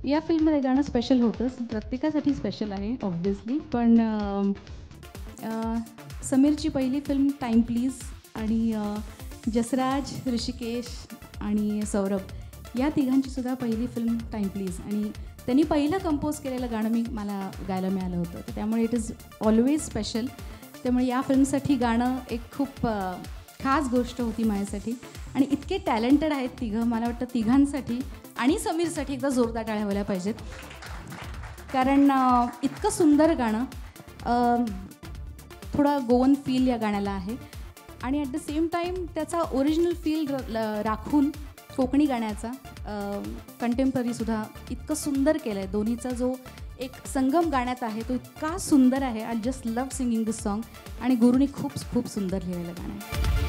या फिल्ममध्ये गाणं स्पेशल होतंच, प्रत्येकासाठी स्पेशल आहे ऑब्व्हियसली. पण समीरची पहिली फिल्म टाईम प्लीज आणि जसराज, ऋषिकेश आणि सौरभ या तिघांचीसुद्धा पहिली फिल्म टाईम प्लीज आणि त्यांनी पहिलं कंपोज केलेलं गाणं मला गायला मिळालं होतं. तर त्यामुळे इट इज ऑलवेज स्पेशल. त्यामुळे या फिल्मसाठी गाणं एक खूप खास गोष्ट होती माझ्यासाठी. आणि इतके टॅलेंटेड आहेत तिघं, मला वाटतं तिघांसाठी आणि समीरसाठी एकदा जोरदार टाळ्या व्हायला पाहिजेत. कारण इतकं सुंदर गाणं, थोडा गोवन फील या गाण्याला आहे आणि ॲट द सेम टाईम त्याचा ओरिजिनल फील राखून कोकणी गाण्याचा कंटेम्पररीसुद्धा इतकं सुंदर केलं आहे. दोन्हीचा जो एक संगम गाण्यात आहे तो इतका सुंदर आहे. I just love singing this song आणि गुरुनी खूप खूप सुंदर लिहिलेलं गाणं आहे.